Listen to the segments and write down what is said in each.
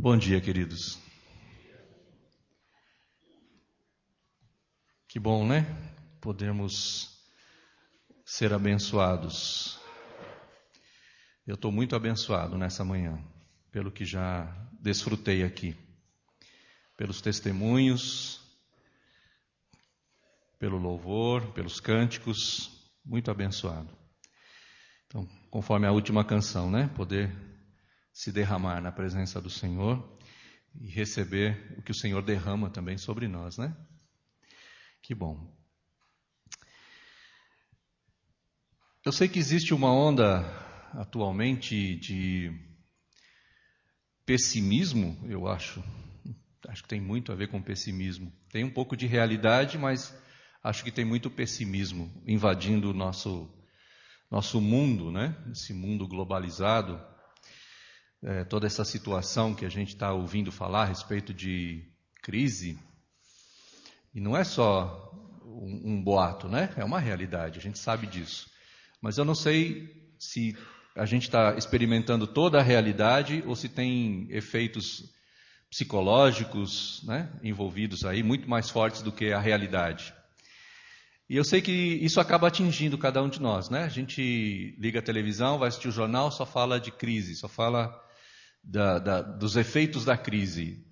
Bom dia, queridos. Que bom, né? Podermos ser abençoados. Eu estou muito abençoado nessa manhã, pelo que já desfrutei aqui, pelos testemunhos, pelo louvor, pelos cânticos, muito abençoado. Então, conforme a última canção, né? Poder se derramar na presença do Senhor e receber o que o Senhor derrama também sobre nós, né? Que bom. Eu sei que existe uma onda atualmente de pessimismo, eu acho que tem muito a ver com pessimismo. Tem um pouco de realidade, mas acho que tem muito pessimismo invadindo o nosso mundo, né? Esse mundo globalizado. Toda essa situação que a gente está ouvindo falar a respeito de crise, e não é só um boato, né? É uma realidade, a gente sabe disso. Mas eu não sei se a gente está experimentando toda a realidade ou se tem efeitos psicológicos, né, envolvidos aí, muito mais fortes do que a realidade. E eu sei que isso acaba atingindo cada um de nós, né? A gente liga a televisão, vai assistir o jornal, só fala de crise, só fala dos efeitos da crise.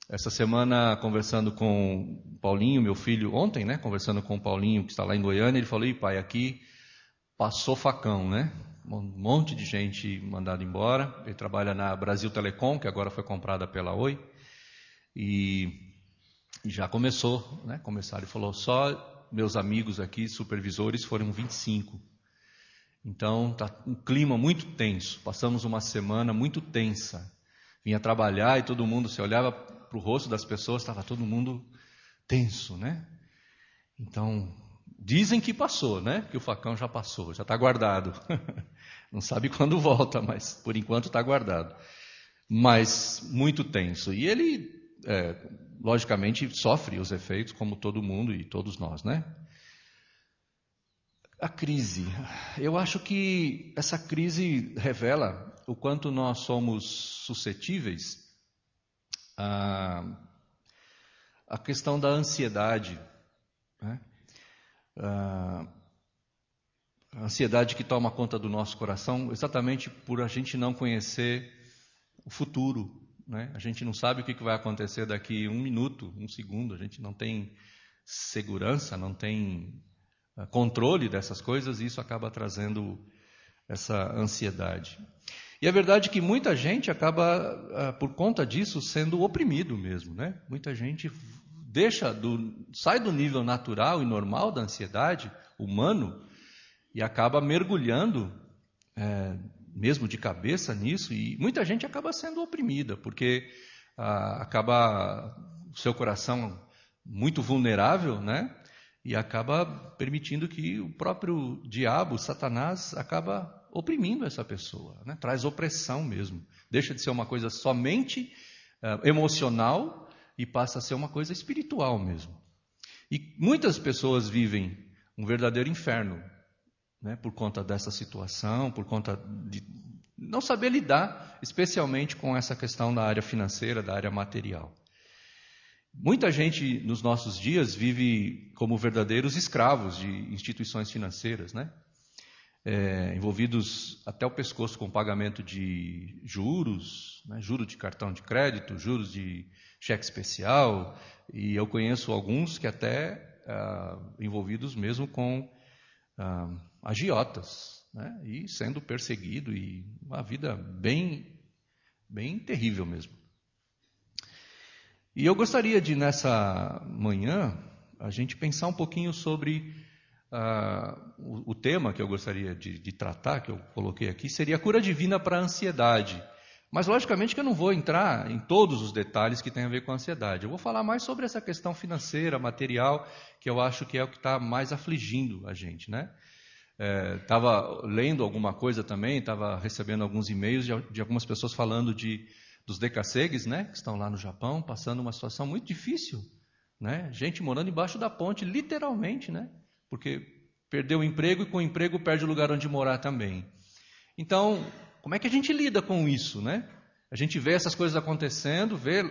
Essa semana, conversando com o Paulinho, meu filho, ontem, né, conversando com o Paulinho, que está lá em Goiânia, ele falou: "Ih, pai, aqui passou facão, né? Um monte de gente mandada embora." Ele trabalha na Brasil Telecom, que agora foi comprada pela Oi, e já começou, né? Ele falou: "Só meus amigos aqui, supervisores, foram 25. Então, está um clima muito tenso. Passamos uma semana muito tensa. Vinha trabalhar e todo mundo, se olhava para o rosto das pessoas, estava todo mundo tenso, né? Então, dizem que passou, né? Que o facão já passou, já está guardado. Não sabe quando volta, mas por enquanto está guardado. Mas muito tenso. E ele, logicamente, sofre os efeitos, como todo mundo e todos nós, né? A crise. Eu acho que essa crise revela o quanto nós somos suscetíveis à questão da ansiedade, né? A ansiedade que toma conta do nosso coração, exatamente por a gente não conhecer o futuro, né? A gente não sabe o que vai acontecer daqui 1 minuto, 1 segundo, a gente não tem segurança, não tem controle dessas coisas, e isso acaba trazendo essa ansiedade. E é verdade que muita gente acaba, por conta disso, sendo oprimido mesmo, né? Muita gente sai do nível natural e normal da ansiedade humano e acaba mergulhando, mesmo de cabeça nisso, e muita gente acaba sendo oprimida, porque acaba o seu coração muito vulnerável, né? E acaba permitindo que o próprio diabo, Satanás, acaba oprimindo essa pessoa, né? Traz opressão mesmo. Deixa de ser uma coisa somente emocional e passa a ser uma coisa espiritual mesmo. E muitas pessoas vivem um verdadeiro inferno, né? Por conta dessa situação, por conta de não saber lidar, especialmente com essa questão da área financeira, da área material. Muita gente nos nossos dias vive como verdadeiros escravos de instituições financeiras, né? Envolvidos até o pescoço com pagamento de juros, né? Juros de cartão de crédito, juros de cheque especial, e eu conheço alguns que até envolvidos mesmo com agiotas, né? E sendo perseguido, e uma vida bem, bem terrível mesmo. E eu gostaria de, nessa manhã, a gente pensar um pouquinho sobre o tema que eu gostaria de tratar, que eu coloquei aqui, seria a cura divina para a ansiedade. Mas, logicamente, que eu não vou entrar em todos os detalhes que tem a ver com a ansiedade. Eu vou falar mais sobre essa questão financeira, material, que eu acho que é o que está mais afligindo a gente, né? Estava lendo alguma coisa também, estava recebendo alguns e-mails de algumas pessoas falando dos decassegues, né, que estão lá no Japão, passando uma situação muito difícil, né? Gente morando embaixo da ponte, literalmente, né? Porque perdeu o emprego e com o emprego perde o lugar onde morar também. Então, como é que a gente lida com isso, né? A gente vê essas coisas acontecendo, vê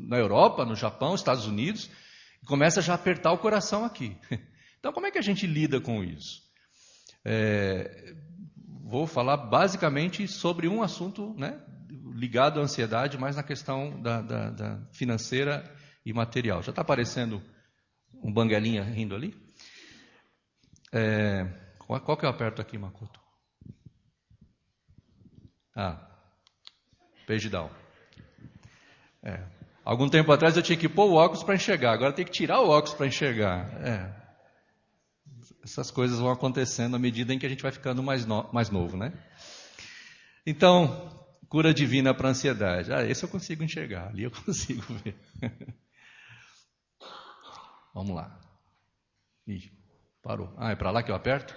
na Europa, no Japão, Estados Unidos, e começa já a apertar o coração aqui. Então, como é que a gente lida com isso? Vou falar basicamente sobre um assunto, né, ligado à ansiedade, mas na questão da financeira e material. Já está aparecendo um banguelinha rindo ali? Qual que eu aperto aqui, Makoto? Page down. Algum tempo atrás eu tinha que pôr o óculos para enxergar, agora tem que tirar o óculos para enxergar. Essas coisas vão acontecendo à medida em que a gente vai ficando mais novo, né? Então, cura divina para a ansiedade. Esse eu consigo enxergar, ali eu consigo ver. Vamos lá. Ih, parou. É para lá que eu aperto?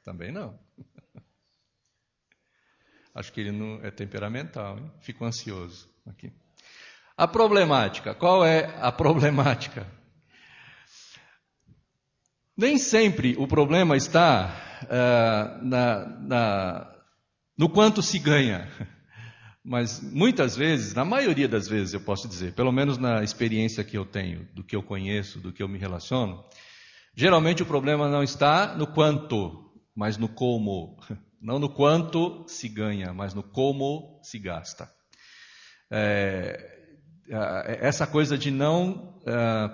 Também não. Acho que ele não é temperamental, hein? Fico ansioso aqui. A problemática. Qual é a problemática? Nem sempre o problema está no quanto se ganha. Mas muitas vezes, na maioria das vezes eu posso dizer, pelo menos na experiência que eu tenho, do que eu conheço, do que eu me relaciono, geralmente o problema não está no quanto, mas no como. Não no quanto se ganha, mas no como se gasta. Essa coisa de não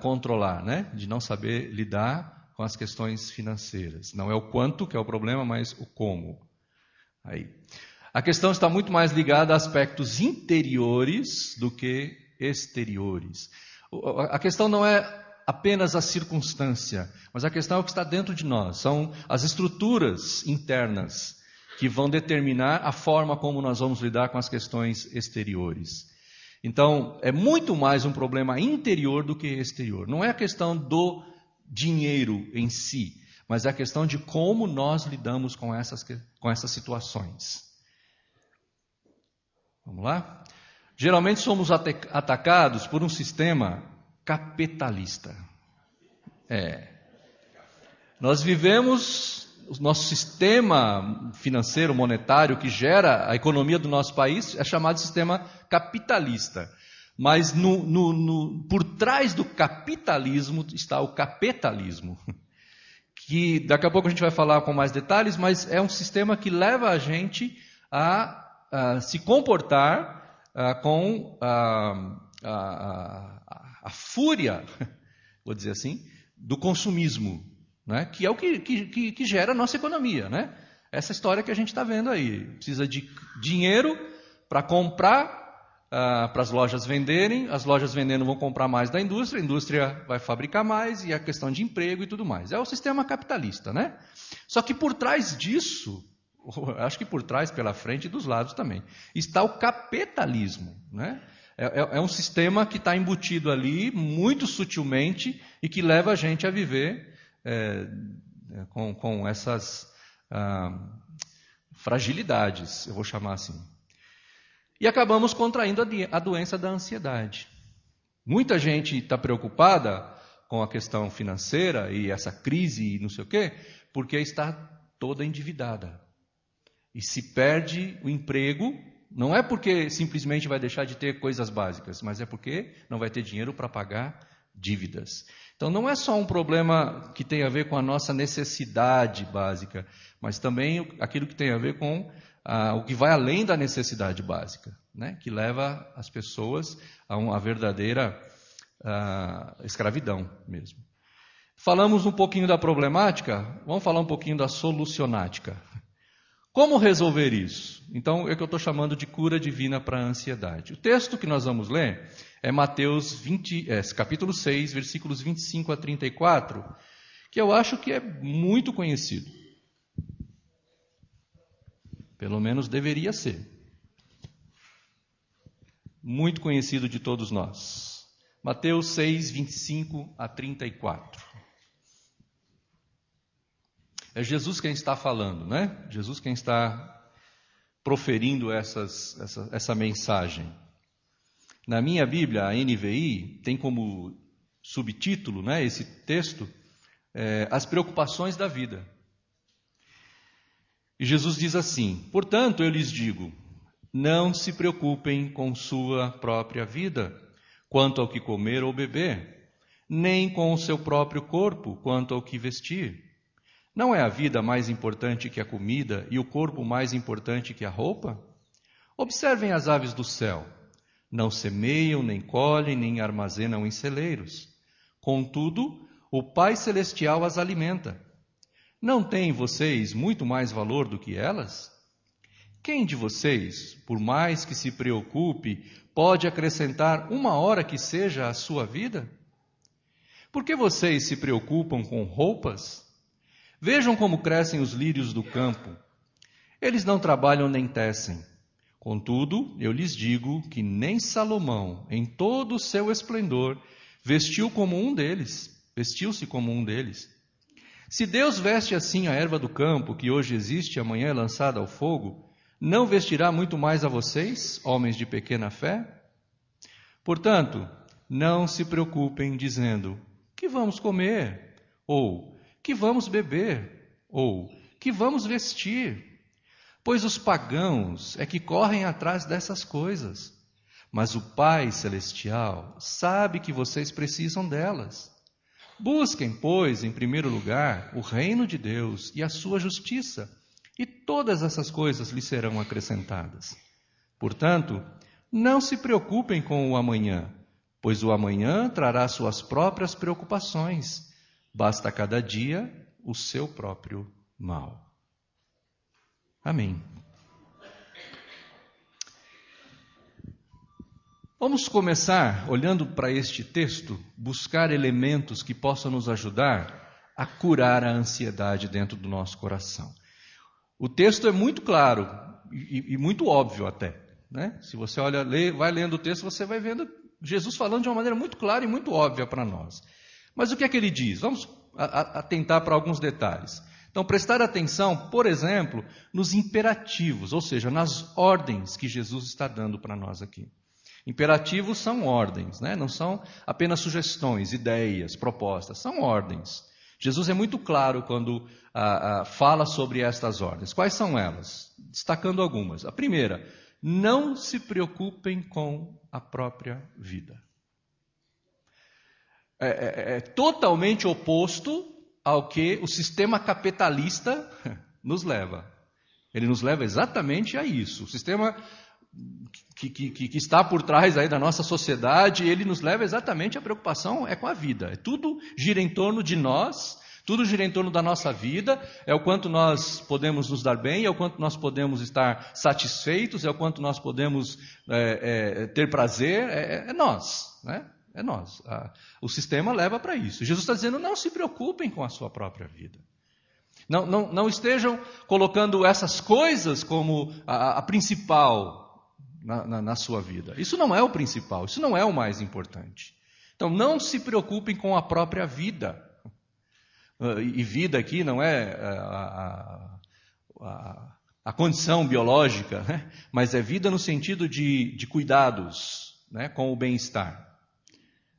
controlar, né? De não saber lidar com as questões financeiras. Não é o quanto que é o problema, mas o como. Aí. A questão está muito mais ligada a aspectos interiores do que exteriores. A questão não é apenas a circunstância, mas a questão é o que está dentro de nós. São as estruturas internas que vão determinar a forma como nós vamos lidar com as questões exteriores. Então, é muito mais um problema interior do que exterior. Não é a questão do dinheiro em si, mas é a questão de como nós lidamos com essas situações. Vamos lá? Geralmente somos atacados por um sistema capitalista. Nós vivemos... O nosso sistema financeiro, monetário, que gera a economia do nosso país, é chamado de sistema capitalista. Mas por trás do capitalismo está o capitalismo, que daqui a pouco a gente vai falar com mais detalhes, mas é um sistema que leva a gente a se comportar com a fúria, vou dizer assim, do consumismo. Né? Que é o que gera a nossa economia. Né? Essa história que a gente está vendo aí. Precisa de dinheiro para comprar, para as lojas venderem, as lojas vendendo vão comprar mais da indústria, a indústria vai fabricar mais, e a questão de emprego e tudo mais. É o sistema capitalista. Né? Só que por trás disso, acho que por trás, pela frente e dos lados também, está o capitalismo. Né? É um sistema que está embutido ali muito sutilmente e que leva a gente a viver... com essas fragilidades, eu vou chamar assim. E acabamos contraindo a doença da ansiedade. Muita gente está preocupada com a questão financeira e essa crise e não sei o quê, porque está toda endividada. E se perde o emprego, não é porque simplesmente vai deixar de ter coisas básicas, mas é porque não vai ter dinheiro para pagar dívidas. Então não é só um problema que tem a ver com a nossa necessidade básica, mas também aquilo que tem a ver com o que vai além da necessidade básica, né? Que leva as pessoas a uma verdadeira escravidão mesmo. Falamos um pouquinho da problemática, vamos falar um pouquinho da solucionática. Como resolver isso? Então, é o que eu estou chamando de cura divina para a ansiedade. O texto que nós vamos ler é Mateus capítulo 6, versículos 25 a 34, que eu acho que é muito conhecido. Pelo menos deveria ser. Muito conhecido de todos nós. Mateus 6, 25 a 34. É Jesus quem está falando, né? Jesus quem está proferindo essa mensagem. Na minha Bíblia, a NVI, tem como subtítulo, né, esse texto, as preocupações da vida. E Jesus diz assim: portanto, eu lhes digo, não se preocupem com sua própria vida, quanto ao que comer ou beber, nem com o seu próprio corpo, quanto ao que vestir. Não é a vida mais importante que a comida e o corpo mais importante que a roupa? Observem as aves do céu. Não semeiam, nem colhem, nem armazenam em celeiros. Contudo, o Pai Celestial as alimenta. Não têm vocês muito mais valor do que elas? Quem de vocês, por mais que se preocupe, pode acrescentar uma hora que seja à sua vida? Por que vocês se preocupam com roupas? Vejam como crescem os lírios do campo. Eles não trabalham nem tecem. Contudo, eu lhes digo que nem Salomão, em todo o seu esplendor, vestiu-se como um deles. Se Deus veste assim a erva do campo, que hoje existe e amanhã é lançada ao fogo, não vestirá muito mais a vocês, homens de pequena fé? Portanto, não se preocupem dizendo, que vamos comer? Ou, que vamos beber? Ou, que vamos vestir? Pois os pagãos é que correm atrás dessas coisas. Mas o Pai Celestial sabe que vocês precisam delas. Busquem, pois, em primeiro lugar, o reino de Deus e a sua justiça, e todas essas coisas lhes serão acrescentadas. Portanto, não se preocupem com o amanhã, pois o amanhã trará suas próprias preocupações. Basta a cada dia o seu próprio mal. Amém. Vamos começar, olhando para este texto, buscar elementos que possam nos ajudar a curar a ansiedade dentro do nosso coração. O texto é muito claro e muito óbvio até, né? Se você vai lendo o texto, você vai vendo Jesus falando de uma maneira muito clara e muito óbvia para nós. Mas o que é que ele diz? Vamos atentar para alguns detalhes. Então, prestar atenção, por exemplo, nos imperativos, ou seja, nas ordens que Jesus está dando para nós aqui. Imperativos são ordens, né? Não são apenas sugestões, ideias, propostas, são ordens. Jesus é muito claro quando fala sobre estas ordens. Quais são elas? Destacando algumas. A primeira, não se preocupem com a própria vida. É totalmente oposto ao que o sistema capitalista nos leva. Ele nos leva exatamente a isso. O sistema que está por trás aí da nossa sociedade, ele nos leva exatamente a preocupação é com a vida. Tudo gira em torno de nós, tudo gira em torno da nossa vida, é o quanto nós podemos nos dar bem, é o quanto nós podemos estar satisfeitos, é o quanto nós podemos ter prazer, é nós, né? É nós. O sistema leva para isso. Jesus está dizendo, não se preocupem com a sua própria vida. Não estejam colocando essas coisas como a principal na sua vida. Isso não é o principal, isso não é o mais importante. Então, não se preocupem com a própria vida. E vida aqui não é a condição biológica, né? Mas é vida no sentido de cuidados, né? Com o bem-estar.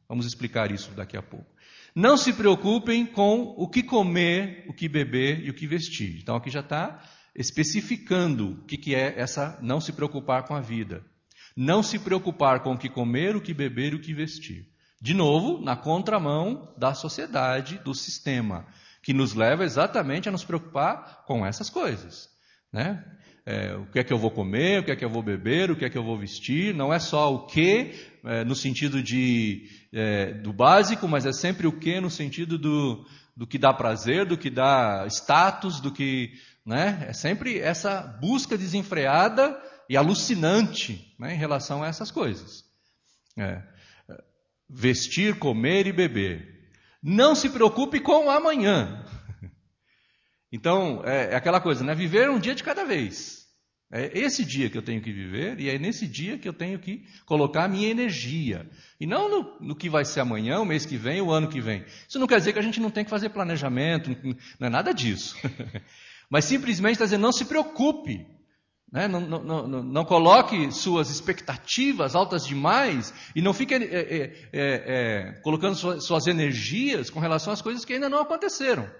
Vamos explicar isso daqui a pouco. Não se preocupem com o que comer, o que beber e o que vestir. Então aqui já está especificando o que é essa não se preocupar com a vida. Não se preocupar com o que comer, o que beber e o que vestir. De novo, na contramão da sociedade, do sistema, que nos leva exatamente a nos preocupar com essas coisas, né? O que é que eu vou comer, o que é que eu vou beber, o que é que eu vou vestir, não é só o que, no sentido do básico, mas é sempre o que no sentido do que dá prazer, do que dá status, do que, né? É sempre essa busca desenfreada e alucinante, né, em relação a essas coisas. Vestir, comer e beber. Não se preocupe com o amanhã. Então, é aquela coisa, né? Viver um dia de cada vez. É esse dia que eu tenho que viver e é nesse dia que eu tenho que colocar a minha energia. E não no que vai ser amanhã, o mês que vem, o ano que vem. Isso não quer dizer que a gente não tem que fazer planejamento, não é nada disso. Mas simplesmente está dizendo, não se preocupe. Né? Não coloque suas expectativas altas demais e não fique colocando suas energias com relação às coisas que ainda não aconteceram.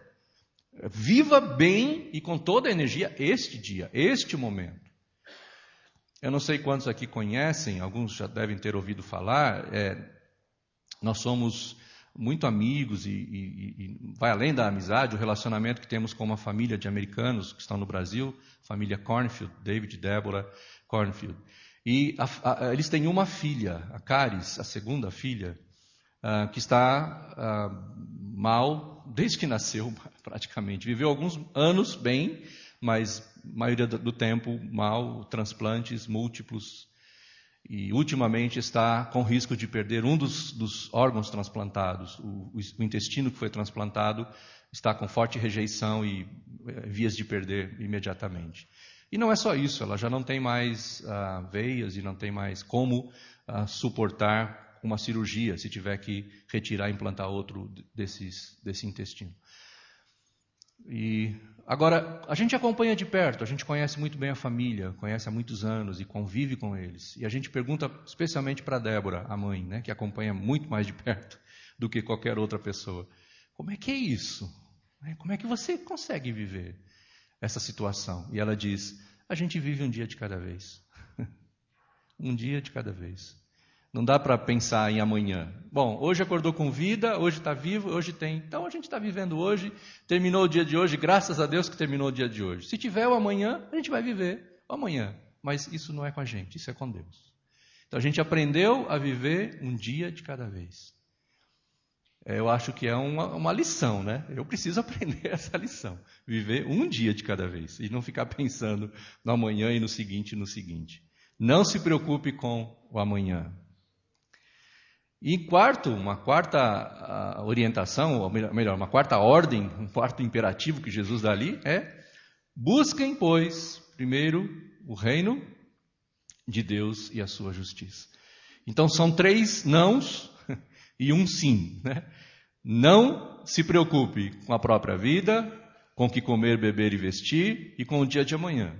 Viva bem e com toda a energia este dia, este momento. Eu não sei quantos aqui conhecem, alguns já devem ter ouvido falar, nós somos muito amigos e vai além da amizade, o relacionamento que temos com uma família de americanos que estão no Brasil, família Cornfield, David e Deborah Cornfield. E eles têm uma filha, a Caris, a segunda filha, que está mal desde que nasceu, praticamente. Viveu alguns anos bem, mas a maioria do tempo mal, transplantes múltiplos. E ultimamente está com risco de perder um dos órgãos transplantados. O intestino que foi transplantado está com forte rejeição e vias de perder imediatamente. E não é só isso, ela já não tem mais veias e não tem mais como suportar uma cirurgia, se tiver que retirar e implantar outro desse intestino. E agora, a gente acompanha de perto, a gente conhece muito bem a família, conhece há muitos anos e convive com eles. E a gente pergunta especialmente para a Débora, a mãe, né, que acompanha muito mais de perto do que qualquer outra pessoa. Como é que é isso? Como é que você consegue viver essa situação? E ela diz, a gente vive um dia de cada vez. Um dia de cada vez. Não dá para pensar em amanhã. Bom, hoje acordou com vida, hoje está vivo, hoje tem. Então a gente está vivendo hoje, terminou o dia de hoje, graças a Deus que terminou o dia de hoje. Se tiver o amanhã, a gente vai viver o amanhã. Mas isso não é com a gente, isso é com Deus. Então a gente aprendeu a viver um dia de cada vez. Eu acho que é uma lição, né? Eu preciso aprender essa lição. Viver um dia de cada vez e não ficar pensando no amanhã e no seguinte e no seguinte. Não se preocupe com o amanhã. E uma quarta orientação, ou melhor, uma quarta ordem, um quarto imperativo que Jesus dá ali é: busquem, pois, primeiro o reino de Deus e a sua justiça. Então são 3 nãos e um sim, né? Não se preocupe com a própria vida, com o que comer, beber e vestir e com o dia de amanhã.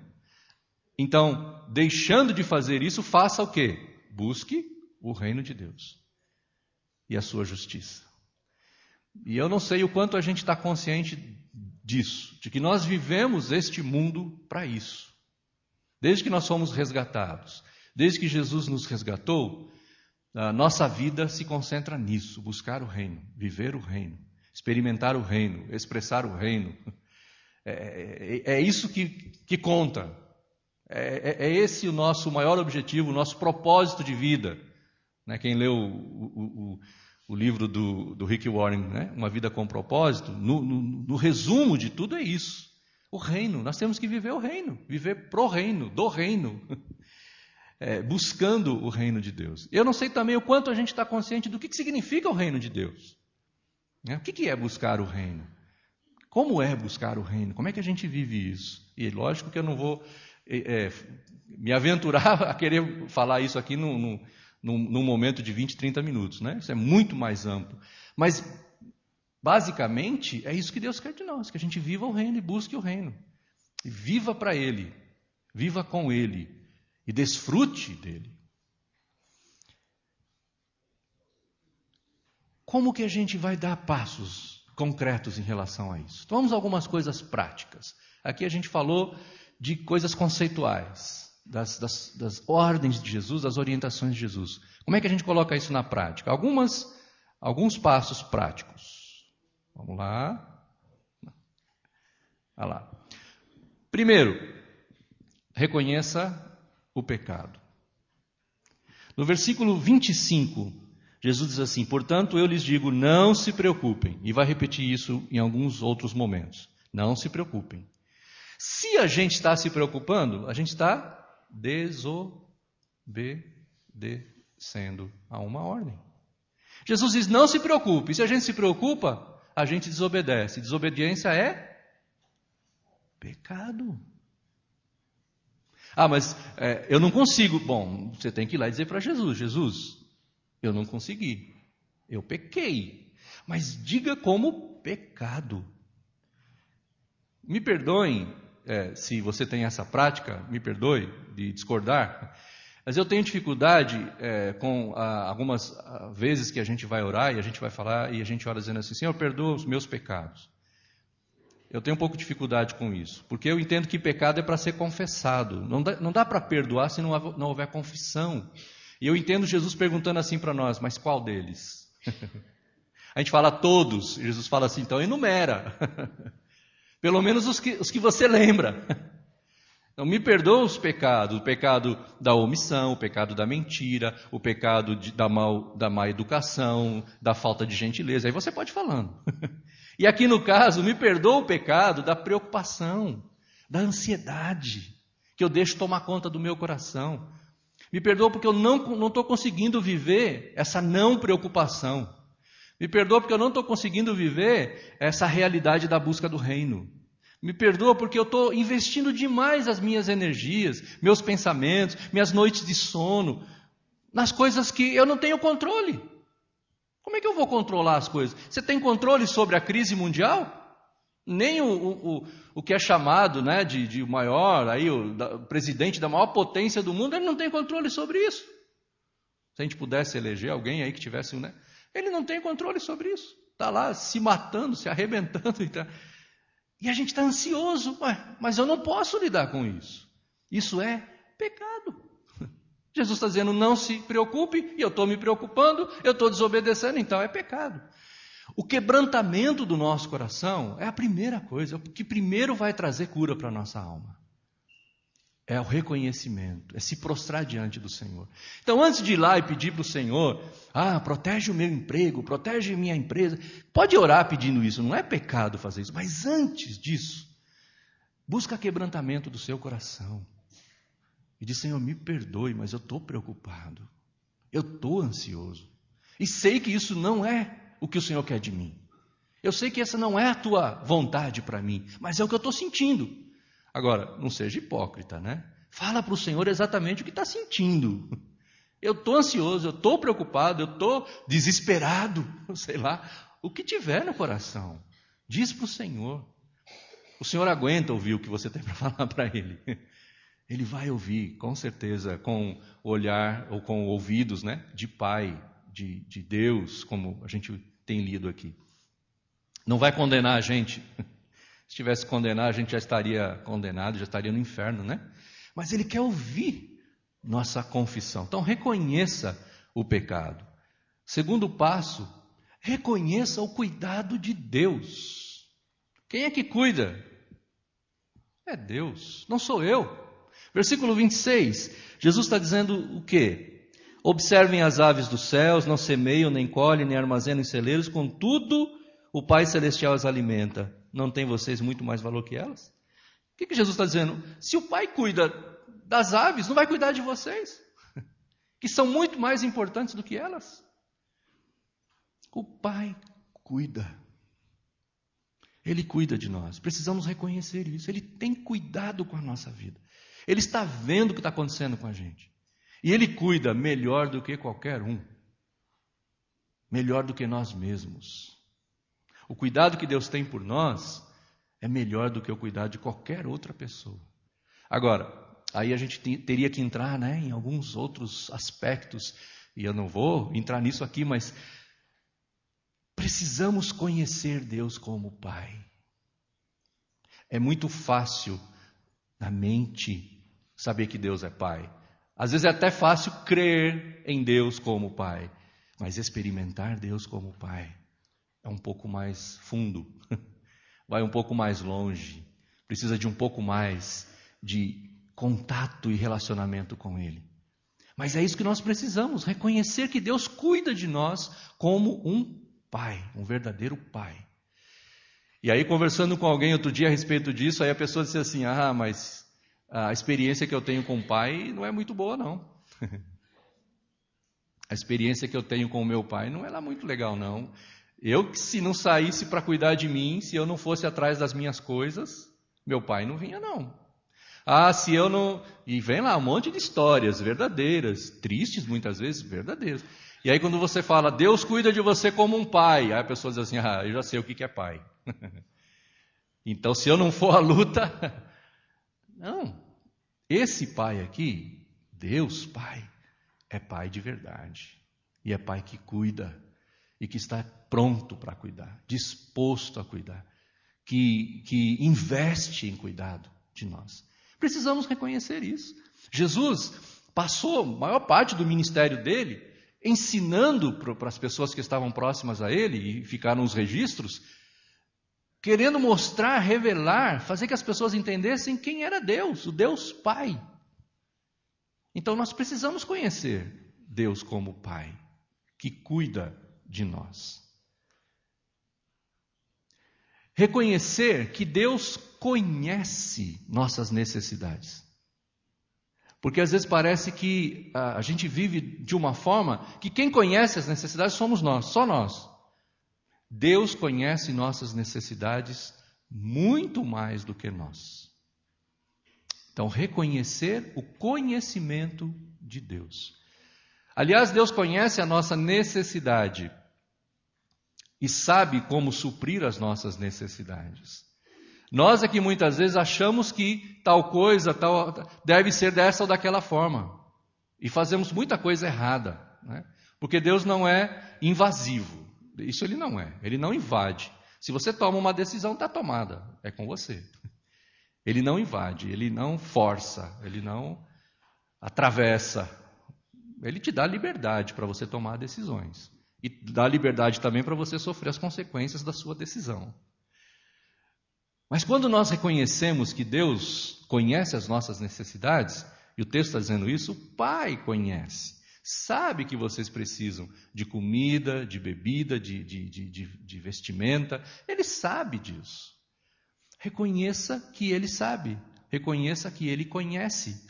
Então, deixando de fazer isso, faça o quê? Busque o reino de Deus e a sua justiça. E eu não sei o quanto a gente está consciente disso, de que nós vivemos este mundo para isso. Desde que nós fomos resgatados, desde que Jesus nos resgatou, a nossa vida se concentra nisso, buscar o reino, viver o reino, experimentar o reino, expressar o reino. É isso que conta. É esse o nosso maior objetivo, o nosso propósito de vida. Quem leu o livro do Rick Warren, né? Uma Vida com Propósito, no resumo de tudo é isso. O reino, nós temos que viver o reino, viver pro reino, do reino, buscando o reino de Deus. Eu não sei também o quanto a gente está consciente do que significa o reino de Deus. O que é buscar o reino? Como é buscar o reino? Como é que a gente vive isso? E lógico que eu não vou me aventurar a querer falar isso aqui num momento de 20, 30 minutos, né? Isso é muito mais amplo. Mas, basicamente, é isso que Deus quer de nós, que a gente viva o reino e busque o reino. E viva para Ele, viva com Ele e desfrute dele. Como que a gente vai dar passos concretos em relação a isso? Então, vamos a algumas coisas práticas. Aqui a gente falou de coisas conceituais, das ordens de Jesus, das orientações de Jesus. Como é que a gente coloca isso na prática? Alguns passos práticos. Vamos lá. Olha lá. Primeiro, reconheça o pecado. No versículo 25, Jesus diz assim: portanto, eu lhes digo, não se preocupem. E vai repetir isso em alguns outros momentos. Não se preocupem. Se a gente está se preocupando, a gente está desobedecendo a uma ordem. Jesus diz, não se preocupe. Se a gente se preocupa, a gente desobedece. Desobediência é pecado. Mas eu não consigo. Bom, você tem que ir lá e dizer para Jesus, Jesus, eu não consegui. Eu pequei. Mas diga como pecado. Me perdoem se você tem essa prática, me perdoe de discordar, mas eu tenho dificuldade com algumas vezes que a gente vai orar e a gente vai falar e a gente ora dizendo assim, Senhor, perdoa os meus pecados. eu tenho um pouco de dificuldade com isso, porque eu entendo que pecado é para ser confessado. Não dá para perdoar se não houver confissão. E eu entendo Jesus perguntando assim para nós, mas qual deles? A gente fala todos, e Jesus fala assim, então enumera. Pelo menos os que você lembra. Então me perdoa os pecados, o pecado da omissão, o pecado da mentira, o pecado da má educação, da falta de gentileza. Aí você pode ir falando. E aqui no caso, me perdoa o pecado da preocupação, da ansiedade, que eu deixo tomar conta do meu coração. Me perdoa porque eu não estou conseguindo viver essa não preocupação. Me perdoa porque eu não estou conseguindo viver essa realidade da busca do reino. Me perdoa porque eu estou investindo demais as minhas energias, meus pensamentos, minhas noites de sono, nas coisas que eu não tenho controle. Como é que eu vou controlar as coisas? Você tem controle sobre a crise mundial? Nem o que é chamado, né, de maior, aí, o presidente da maior potência do mundo, ele não tem controle sobre isso. Se a gente pudesse eleger alguém aí que tivesse, né, ele não tem controle sobre isso. Está lá se matando, se arrebentando. E a gente está ansioso. Mas eu não posso lidar com isso. Isso é pecado. Jesus está dizendo, não se preocupe, e eu estou me preocupando, eu estou desobedecendo, então é pecado. O quebrantamento do nosso coração é a primeira coisa, o que primeiro vai trazer cura para a nossa alma. É o reconhecimento, é se prostrar diante do Senhor. Então, antes de ir lá e pedir para o Senhor, protege o meu emprego, protege a minha empresa, pode orar pedindo isso, não é pecado fazer isso, mas antes disso, busca quebrantamento do seu coração. E diz, Senhor, me perdoe, mas eu estou preocupado, eu estou ansioso, e sei que isso não é o que o Senhor quer de mim. Eu sei que essa não é a tua vontade para mim, mas é o que eu estou sentindo. Agora, não seja hipócrita, né? Fala para o Senhor exatamente o que está sentindo. Eu estou ansioso, eu estou preocupado, eu estou desesperado, sei lá, o que tiver no coração. Diz para o Senhor. O Senhor aguenta ouvir o que você tem para falar para Ele. Ele vai ouvir, com certeza, com o olhar ou com ouvidos, né, de Pai, de Deus, como a gente tem lido aqui. Não vai condenar a gente. Se tivesse condenar, a gente já estaria condenado, já estaria no inferno, né? Mas Ele quer ouvir nossa confissão. Então, reconheça o pecado. Segundo passo, reconheça o cuidado de Deus. Quem é que cuida? É Deus, não sou eu. Versículo 26, Jesus está dizendo o quê? Observem as aves dos céus, não semeiam, nem colhem, nem armazenam em celeiros, contudo, o Pai Celestial as alimenta. Não tem vocês muito mais valor que elas? O que Jesus está dizendo? Se o Pai cuida das aves, não vai cuidar de vocês? Que são muito mais importantes do que elas? O Pai cuida. Ele cuida de nós. Precisamos reconhecer isso. Ele tem cuidado com a nossa vida. Ele está vendo o que está acontecendo com a gente. E Ele cuida melhor do que qualquer um. Melhor do que nós mesmos. O cuidado que Deus tem por nós é melhor do que o cuidado de qualquer outra pessoa. Agora, aí a gente teria que entrar, né, em alguns outros aspectos, e eu não vou entrar nisso aqui, mas precisamos conhecer Deus como Pai. É muito fácil na mente saber que Deus é Pai. Às vezes é até fácil crer em Deus como Pai, mas experimentar Deus como Pai é um pouco mais fundo, vai um pouco mais longe, precisa de um pouco mais de contato e relacionamento com Ele. Mas é isso que nós precisamos, reconhecer que Deus cuida de nós como um Pai, um verdadeiro Pai. E aí, conversando com alguém outro dia a respeito disso, aí a pessoa disse assim, mas a experiência que eu tenho com o Pai não é muito boa, não. A experiência que eu tenho com o meu Pai não é lá muito legal, não. Eu, se não saísse para cuidar de mim, se eu não fosse atrás das minhas coisas, meu Pai não vinha, não. Se eu não... E vem lá um monte de histórias verdadeiras, tristes muitas vezes, verdadeiras. E aí quando você fala, Deus cuida de você como um pai, aí a pessoa diz assim, eu já sei o que é pai. Então se eu não for à luta... Não, esse pai aqui, Deus Pai, é pai de verdade. E é pai que cuida. E que está pronto para cuidar, disposto a cuidar, que investe em cuidado de nós. Precisamos reconhecer isso. Jesus passou a maior parte do ministério dele ensinando para as pessoas que estavam próximas a ele, e ficaram os registros, querendo mostrar, revelar, fazer que as pessoas entendessem quem era Deus, o Deus Pai. Então nós precisamos conhecer Deus como Pai, que cuida de nós. Reconhecer que Deus conhece nossas necessidades. Porque às vezes parece que a gente vive de uma forma que quem conhece as necessidades somos nós, só nós. Deus conhece nossas necessidades muito mais do que nós. Então, reconhecer o conhecimento de Deus. Aliás, Deus conhece a nossa necessidade e sabe como suprir as nossas necessidades. Nós é que muitas vezes achamos que tal coisa deve ser dessa ou daquela forma. E fazemos muita coisa errada, né? Porque Deus não é invasivo. Isso Ele não é. Ele não invade. Se você toma uma decisão, está tomada. É com você. Ele não invade, Ele não força, Ele não atravessa. Ele te dá liberdade para você tomar decisões. E dá liberdade também para você sofrer as consequências da sua decisão. Mas quando nós reconhecemos que Deus conhece as nossas necessidades, e o texto está dizendo isso, o Pai conhece, sabe que vocês precisam de comida, de bebida, de vestimenta, Ele sabe disso. Reconheça que Ele sabe, reconheça que Ele conhece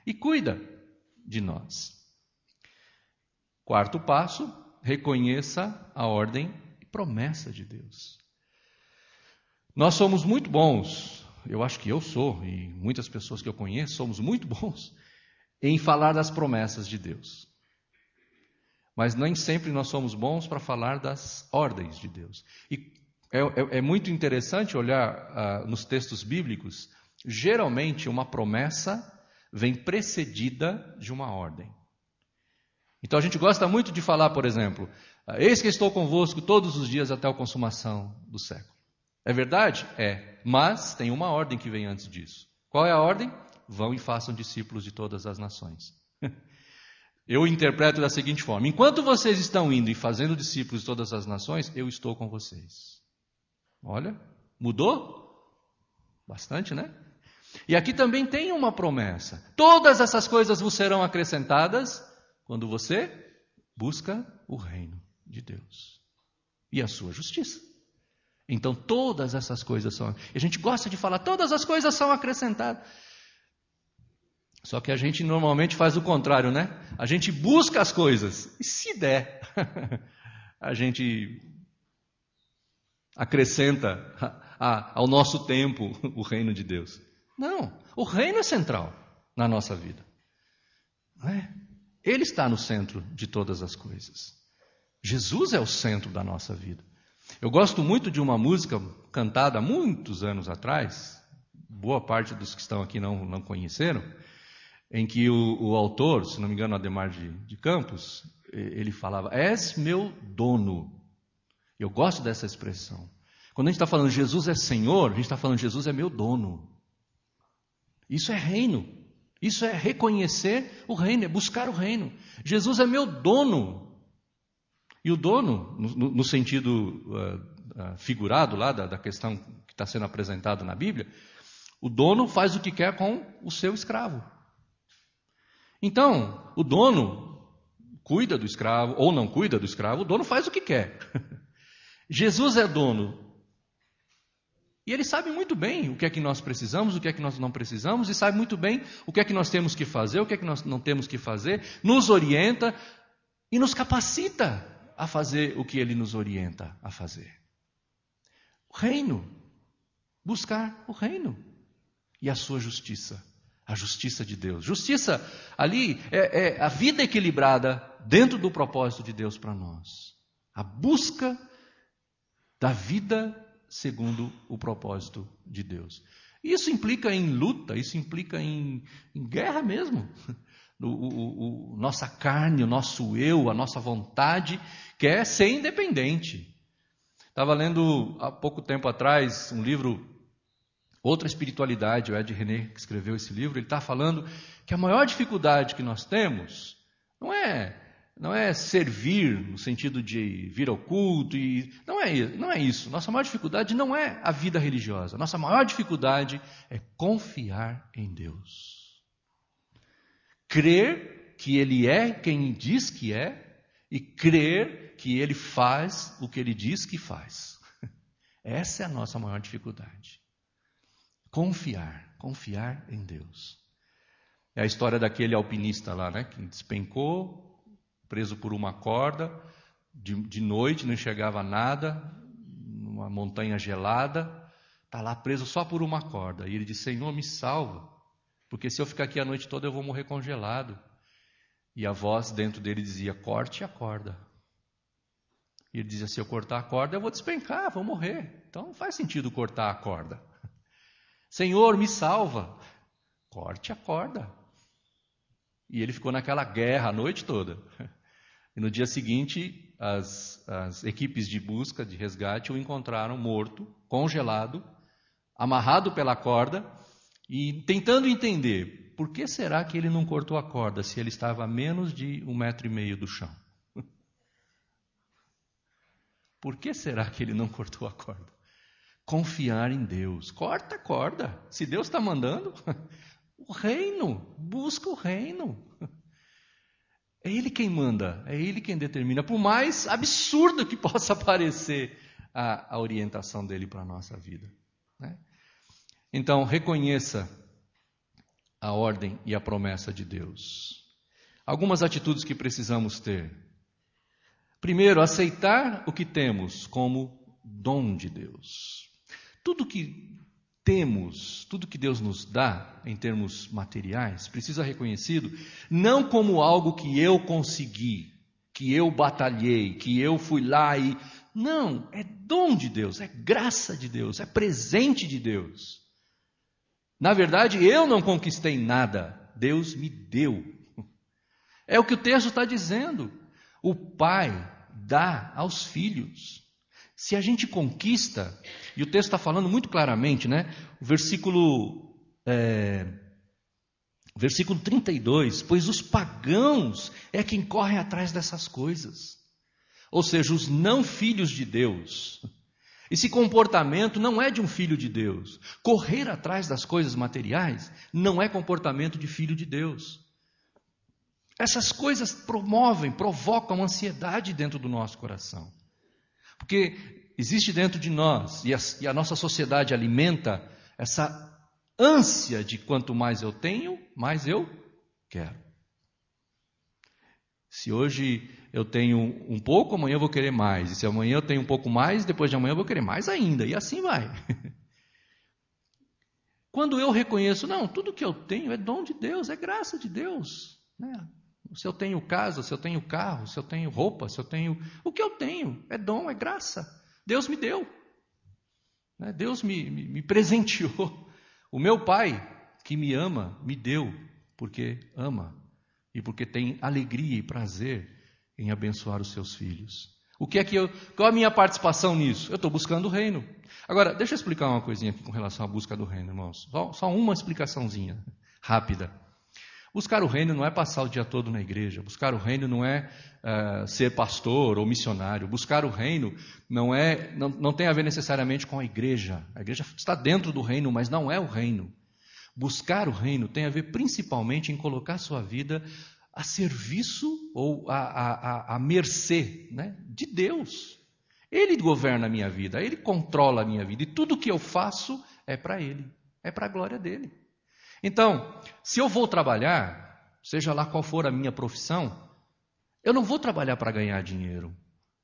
e cuida de nós. Quarto passo, reconheça a ordem e promessa de Deus. Nós somos muito bons, eu acho que eu sou, e muitas pessoas que eu conheço, somos muito bons em falar das promessas de Deus. Mas nem sempre nós somos bons para falar das ordens de Deus. E é muito interessante olhar nos textos bíblicos, geralmente uma promessa vem precedida de uma ordem. Então a gente gosta muito de falar, por exemplo, eis que estou convosco todos os dias até a consumação do século. É verdade? É. Mas tem uma ordem que vem antes disso. Qual é a ordem? Vão e façam discípulos de todas as nações. Eu interpreto da seguinte forma: enquanto vocês estão indo e fazendo discípulos de todas as nações, eu estou com vocês. Olha, mudou? Bastante, né? E aqui também tem uma promessa. Todas essas coisas vos serão acrescentadas quando você busca o reino de Deus e a sua justiça. Então todas essas coisas são... A gente gosta de falar, todas as coisas são acrescentadas. Só que a gente normalmente faz o contrário, né? A gente busca as coisas, e se der, a gente acrescenta ao nosso tempo o reino de Deus. Não, o reino é central na nossa vida. Não é? Ele está no centro de todas as coisas. Jesus é o centro da nossa vida. Eu gosto muito de uma música cantada há muitos anos atrás, boa parte dos que estão aqui não conheceram, em que o autor, se não me engano, Ademar de Campos, ele falava, és meu dono. Eu gosto dessa expressão. Quando a gente está falando Jesus é Senhor, a gente está falando Jesus é meu dono. Isso é reino. Isso é reconhecer o reino, é buscar o reino. Jesus é meu dono. E o dono, no sentido figurado lá da questão que está sendo apresentada na Bíblia, o dono faz o que quer com o seu escravo. Então, o dono cuida do escravo ou não cuida do escravo, o dono faz o que quer. Jesus é dono. E Ele sabe muito bem o que é que nós precisamos, o que é que nós não precisamos, e sabe muito bem o que é que nós temos que fazer, o que é que nós não temos que fazer, nos orienta e nos capacita a fazer o que Ele nos orienta a fazer. O reino. Buscar o reino. E a sua justiça. A justiça de Deus. Justiça ali é a vida equilibrada dentro do propósito de Deus para nós. A busca da vida segundo o propósito de Deus. Isso implica em luta, isso implica em guerra mesmo. Nossa carne, o nosso eu, a nossa vontade quer ser independente. Estava lendo há pouco tempo atrás um livro, Outra Espiritualidade, o Ed René, que escreveu esse livro, ele está falando que a maior dificuldade que nós temos não é servir no sentido de vir ao culto, não é isso. Nossa maior dificuldade não é a vida religiosa. Nossa maior dificuldade é confiar em Deus. Crer que Ele é quem diz que é e crer que Ele faz o que Ele diz que faz. Essa é a nossa maior dificuldade. Confiar em Deus. É a história daquele alpinista lá, né, que despencou, preso por uma corda, de noite, não enxergava nada, numa montanha gelada, está lá preso só por uma corda. E ele diz: Senhor, me salva, porque se eu ficar aqui a noite toda eu vou morrer congelado. E a voz dentro dele dizia: corte a corda. E ele dizia: se eu cortar a corda eu vou despencar, vou morrer. Então não faz sentido cortar a corda. Senhor, me salva, corte a corda. E ele ficou naquela guerra a noite toda. E no dia seguinte, as equipes de busca, de resgate, o encontraram morto, congelado, amarrado pela corda, e tentando entender, por que será que ele não cortou a corda se ele estava a menos de 1,5 metro do chão? Por que será que ele não cortou a corda? Confiar em Deus. Corta a corda. Se Deus está mandando, o reino, busca o reino. É Ele quem manda, é Ele quem determina. Por mais absurdo que possa parecer a orientação dele para a nossa vida, né? Então, reconheça a ordem e a promessa de Deus. Algumas atitudes que precisamos ter. Primeiro, aceitar o que temos como dom de Deus. Tudo que temos, tudo que Deus nos dá em termos materiais, precisa ser reconhecido não como algo que eu consegui, que eu batalhei, que eu fui lá e... Não, é dom de Deus, é graça de Deus, é presente de Deus. Na verdade, eu não conquistei nada, Deus me deu. É o que o texto está dizendo. O pai dá aos filhos. Se a gente conquista, e o texto está falando muito claramente, né? O versículo 32, pois os pagãos é quem corre atrás dessas coisas. Ou seja, os não filhos de Deus. Esse comportamento não é de um filho de Deus. Correr atrás das coisas materiais não é comportamento de filho de Deus. Essas coisas provocam ansiedade dentro do nosso coração. Porque existe dentro de nós, e a nossa sociedade alimenta essa ânsia de quanto mais eu tenho, mais eu quero. Se hoje eu tenho um pouco, amanhã eu vou querer mais. E se amanhã eu tenho um pouco mais, depois de amanhã eu vou querer mais ainda. E assim vai. Quando eu reconheço, não, tudo que eu tenho é dom de Deus, é graça de Deus, né? Se eu tenho casa, se eu tenho carro, se eu tenho roupa, se eu tenho... O que eu tenho é dom, é graça. Deus me deu. Deus me presenteou. O meu pai, que me ama, me deu, porque ama. E porque tem alegria e prazer em abençoar os seus filhos. Qual a minha participação nisso? Eu estou buscando o reino. Agora, deixa eu explicar uma coisinha aqui com relação à busca do reino, irmãos. Só uma explicaçãozinha, rápida. Buscar o reino não é passar o dia todo na igreja. Buscar o reino não é ser pastor ou missionário. Buscar o reino não tem a ver necessariamente com a igreja. A igreja está dentro do reino, mas não é o reino. Buscar o reino tem a ver principalmente em colocar sua vida a serviço ou a mercê, né, de Deus. Ele governa a minha vida, Ele controla a minha vida. E tudo que eu faço é para Ele, é para a glória dEle. Então, se eu vou trabalhar, seja lá qual for a minha profissão, eu não vou trabalhar para ganhar dinheiro.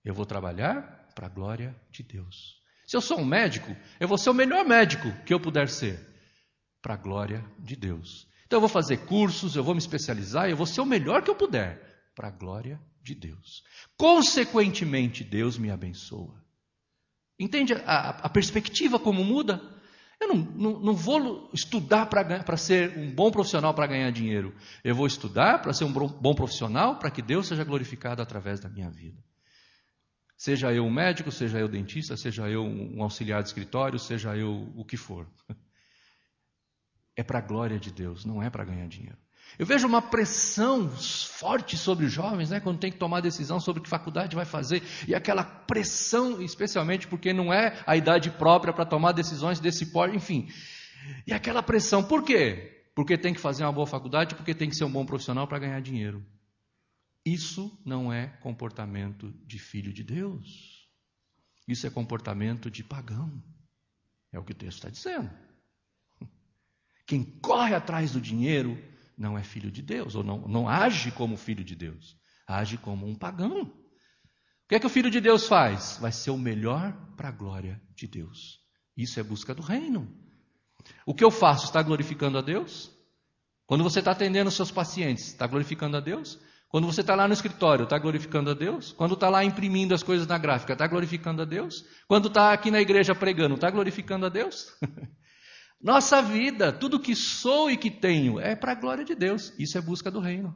Eu vou trabalhar para a glória de Deus. Se eu sou um médico, eu vou ser o melhor médico que eu puder ser, para a glória de Deus. Então eu vou fazer cursos, eu vou me especializar, eu vou ser o melhor que eu puder, para a glória de Deus. Consequentemente, Deus me abençoa. Entende a perspectiva como muda? Eu não vou estudar para ser um bom profissional para ganhar dinheiro. Eu vou estudar para ser um bom profissional para que Deus seja glorificado através da minha vida. Seja eu um médico, seja eu dentista, seja eu um auxiliar de escritório, seja eu o que for. É para a glória de Deus, não é para ganhar dinheiro. Eu vejo uma pressão forte sobre os jovens, né, quando tem que tomar decisão sobre que faculdade vai fazer, e aquela pressão, especialmente porque não é a idade própria para tomar decisões desse porte, enfim. E aquela pressão, por quê? Porque tem que fazer uma boa faculdade, porque tem que ser um bom profissional para ganhar dinheiro. Isso não é comportamento de filho de Deus. Isso é comportamento de pagão. É o que o texto está dizendo. Quem corre atrás do dinheiro não é filho de Deus, ou não age como filho de Deus, age como um pagão. O que é que o filho de Deus faz? Vai ser o melhor para a glória de Deus. Isso é busca do reino. O que eu faço está glorificando a Deus? Quando você está atendendo os seus pacientes, está glorificando a Deus? Quando você está lá no escritório, está glorificando a Deus? Quando está lá imprimindo as coisas na gráfica, está glorificando a Deus? Quando está aqui na igreja pregando, está glorificando a Deus? Nossa vida, tudo que sou e que tenho, é para a glória de Deus. Isso é busca do reino.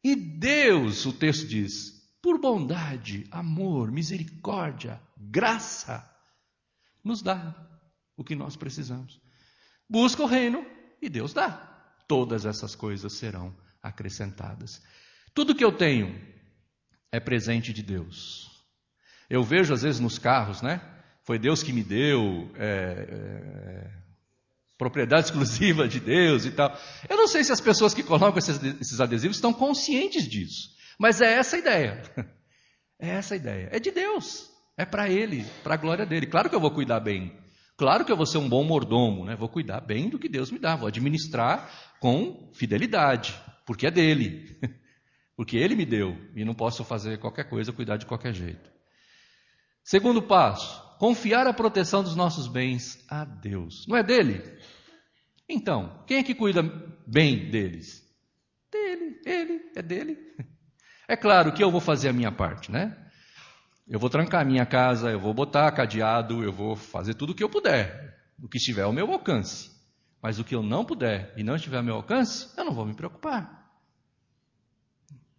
E Deus, o texto diz, por bondade, amor, misericórdia, graça, nos dá o que nós precisamos. Busca o reino e Deus dá. Todas essas coisas serão acrescentadas. Tudo que eu tenho é presente de Deus. Eu vejo às vezes nos carros, né? Foi Deus que me deu, propriedade exclusiva de Deus e tal. Eu não sei se as pessoas que colocam esses adesivos estão conscientes disso, mas é essa a ideia. É essa a ideia. É de Deus, é para Ele, para a glória dEle. Claro que eu vou cuidar bem, claro que eu vou ser um bom mordomo, né? Vou cuidar bem do que Deus me dá, vou administrar com fidelidade, porque é dEle, porque Ele me deu e não posso fazer qualquer coisa, cuidar de qualquer jeito. Segundo passo, confiar a proteção dos nossos bens a Deus. Não é dele? Então, quem é que cuida bem deles? Dele, ele, é dele. É claro que eu vou fazer a minha parte, né? Eu vou trancar a minha casa, eu vou botar cadeado, eu vou fazer tudo o que eu puder, o que estiver ao meu alcance. Mas o que eu não puder e não estiver ao meu alcance, eu não vou me preocupar.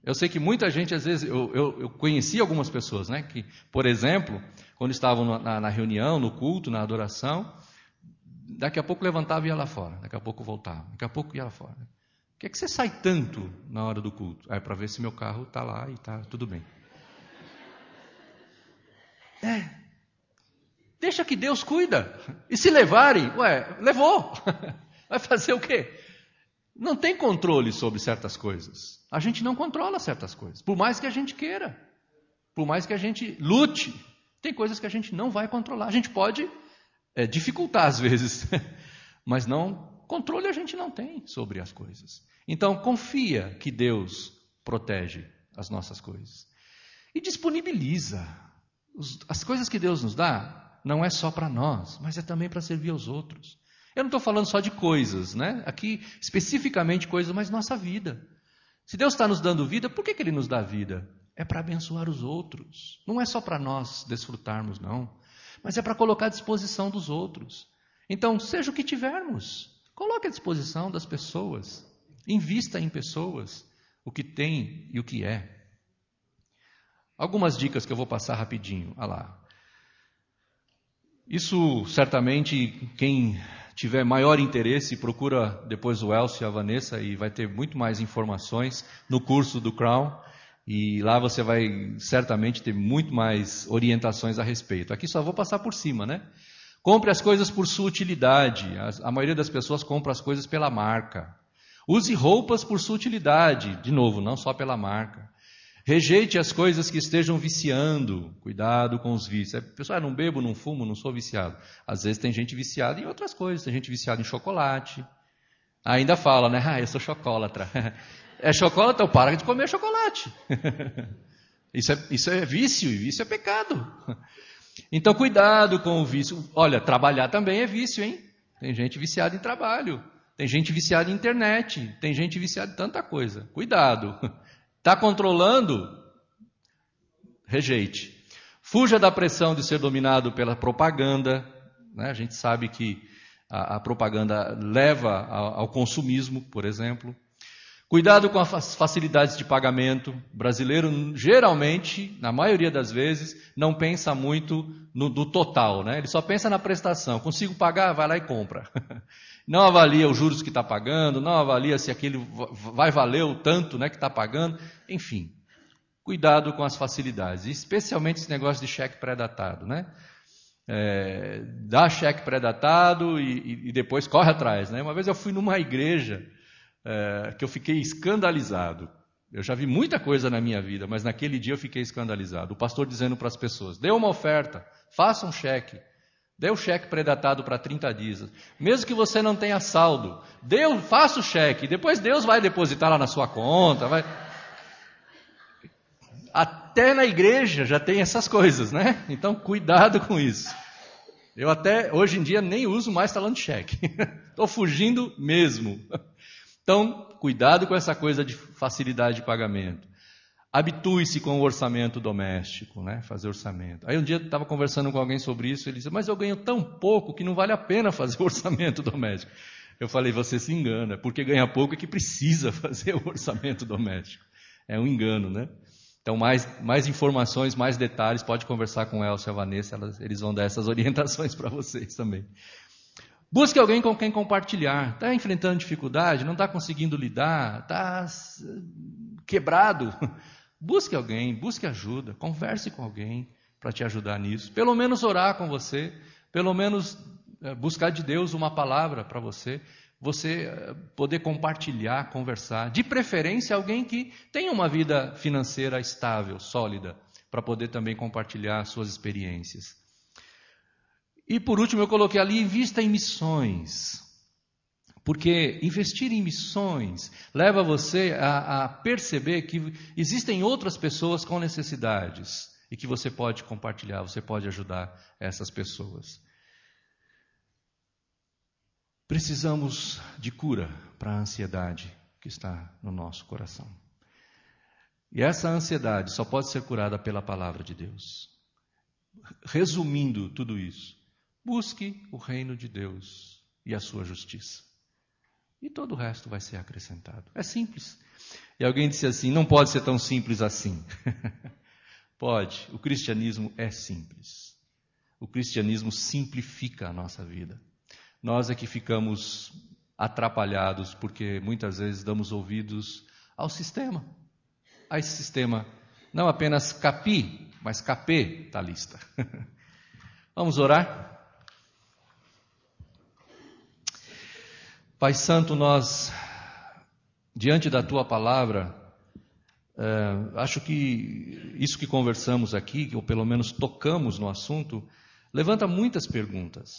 Eu sei que muita gente, às vezes, eu conheci algumas pessoas, né, que, por exemplo, quando estavam na reunião, no culto, na adoração, daqui a pouco levantava e ia lá fora, daqui a pouco voltava, daqui a pouco ia lá fora. Por que é que você sai tanto na hora do culto? É para ver se meu carro está lá e está tudo bem. Deixa que Deus cuida. E se levarem, levou. Vai fazer o quê? Não tem controle sobre certas coisas. A gente não controla certas coisas. Por mais que a gente queira. Por mais que a gente lute. Tem coisas que a gente não vai controlar. A gente pode dificultar às vezes. Mas controle a gente não tem sobre as coisas. Então confia que Deus protege as nossas coisas. E disponibiliza. As coisas que Deus nos dá não é só para nós, mas é também para servir aos outros. Eu não estou falando só de coisas, né? Aqui especificamente coisas, mas nossa vida. Se Deus está nos dando vida, por que Ele nos dá vida? É para abençoar os outros. Não é só para nós desfrutarmos, não. Mas é para colocar à disposição dos outros. Então, seja o que tivermos, coloque à disposição das pessoas. Invista em pessoas, o que tem e o que é. Algumas dicas que eu vou passar rapidinho. Olha lá. Isso, certamente, quem tiver maior interesse, procura depois o Elcio e a Vanessa e vai ter muito mais informações no curso do Crown. E lá você vai certamente ter muito mais orientações a respeito. Aqui só vou passar por cima, né? Compre as coisas por sua utilidade. A maioria das pessoas compra as coisas pela marca. Use roupas por sua utilidade. De novo, não só pela marca. Rejeite as coisas que estejam viciando. Cuidado com os vícios. Pessoal, não bebo, não fumo, não sou viciado. Às vezes tem gente viciada em outras coisas. Tem gente viciada em chocolate. Ainda fala, né? Eu sou chocolatra. É chocolate, então para de comer chocolate. Isso é vício, e vício é pecado. Então cuidado com o vício. Olha, trabalhar também é vício, hein? Tem gente viciada em trabalho. Tem gente viciada em internet. Tem gente viciada em tanta coisa. Cuidado. Está controlando? Rejeite. Fuja da pressão de ser dominado pela propaganda. Né? A gente sabe que a propaganda leva ao consumismo, por exemplo. Cuidado com as facilidades de pagamento. O brasileiro, geralmente, na maioria das vezes, não pensa muito no total, né? Ele só pensa na prestação. Consigo pagar? Vai lá e compra. Não avalia os juros que está pagando, não avalia se aquilo vai valer o tanto, né, que está pagando. Enfim, cuidado com as facilidades, especialmente esse negócio de cheque pré-datado, né? Dá cheque pré-datado e depois corre atrás, né? Uma vez eu fui numa igreja que eu fiquei escandalizado. Eu já vi muita coisa na minha vida, mas naquele dia eu fiquei escandalizado. O pastor dizendo para as pessoas: dê uma oferta, faça um cheque. Dê o cheque pré-datado para 30 dias. Mesmo que você não tenha saldo, faça o cheque. Depois Deus vai depositar lá na sua conta. Até na igreja já tem essas coisas, né? Então, cuidado com isso. Eu até, hoje em dia, nem uso mais talão de cheque. Estou fugindo mesmo. Então, cuidado com essa coisa de facilidade de pagamento. Habitue-se com o orçamento doméstico, né? Fazer orçamento. Aí um dia eu estava conversando com alguém sobre isso, ele disse: mas eu ganho tão pouco que não vale a pena fazer orçamento doméstico. Eu falei: você se engana, porque ganha pouco é que precisa fazer o orçamento doméstico. É um engano, né? Então, mais informações, mais detalhes, pode conversar com o Elcio e a Vanessa, eles vão dar essas orientações para vocês também. Busque alguém com quem compartilhar. Está enfrentando dificuldade, não está conseguindo lidar, está quebrado. Busque alguém, busque ajuda, converse com alguém para te ajudar nisso. Pelo menos orar com você, pelo menos buscar de Deus uma palavra para você poder compartilhar, conversar. De preferência, alguém que tenha uma vida financeira estável, sólida, para poder também compartilhar suas experiências. E por último, eu coloquei ali: invista em missões. Porque investir em missões leva você a perceber que existem outras pessoas com necessidades e que você pode compartilhar, você pode ajudar essas pessoas. Precisamos de cura para a ansiedade que está no nosso coração. E essa ansiedade só pode ser curada pela palavra de Deus. Resumindo tudo isso, busque o reino de Deus e a sua justiça. E todo o resto vai ser acrescentado. É simples. E alguém disse assim: não pode ser tão simples assim. Pode. O cristianismo é simples. O cristianismo simplifica a nossa vida. Nós é que ficamos atrapalhados porque muitas vezes damos ouvidos ao sistema. A esse sistema não apenas capi, mas capitalista. Vamos orar? Pai Santo, nós, diante da Tua palavra, acho que isso que conversamos aqui, ou pelo menos tocamos no assunto, levanta muitas perguntas.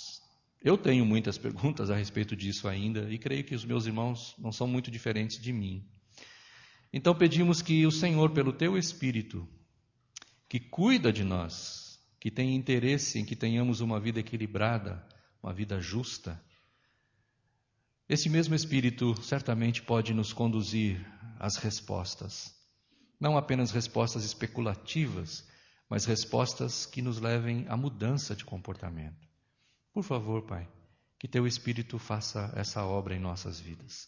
Eu tenho muitas perguntas a respeito disso ainda, e creio que os meus irmãos não são muito diferentes de mim. Então pedimos que o Senhor, pelo Teu Espírito, que cuida de nós, que tem interesse em que tenhamos uma vida equilibrada, uma vida justa, esse mesmo Espírito certamente pode nos conduzir às respostas. Não apenas respostas especulativas, mas respostas que nos levem à mudança de comportamento. Por favor, Pai, que Teu Espírito faça essa obra em nossas vidas.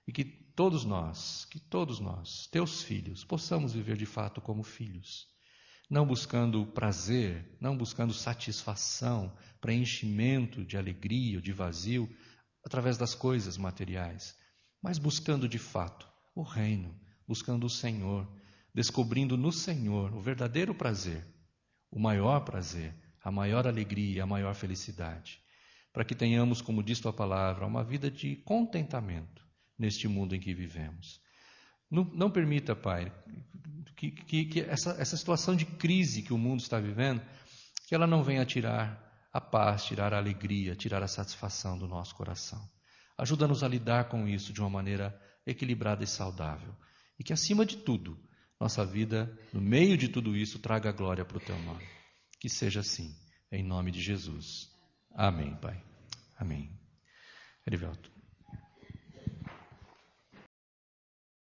E que todos nós, Teus filhos, possamos viver de fato como filhos. Não buscando prazer, não buscando satisfação, preenchimento de alegria ou de vazio, através das coisas materiais, mas buscando de fato o reino, buscando o Senhor, descobrindo no Senhor o verdadeiro prazer, o maior prazer, a maior alegria, a maior felicidade, para que tenhamos, como diz Tua palavra, uma vida de contentamento neste mundo em que vivemos. Não permita, Pai, que essa situação de crise que o mundo está vivendo, que ela não venha tirar a paz, tirar a alegria, tirar a satisfação do nosso coração. Ajuda-nos a lidar com isso de uma maneira equilibrada e saudável. E que, acima de tudo, nossa vida, no meio de tudo isso, traga glória para o Teu nome. Que seja assim, em nome de Jesus. Amém, Pai. Amém. Erivelto.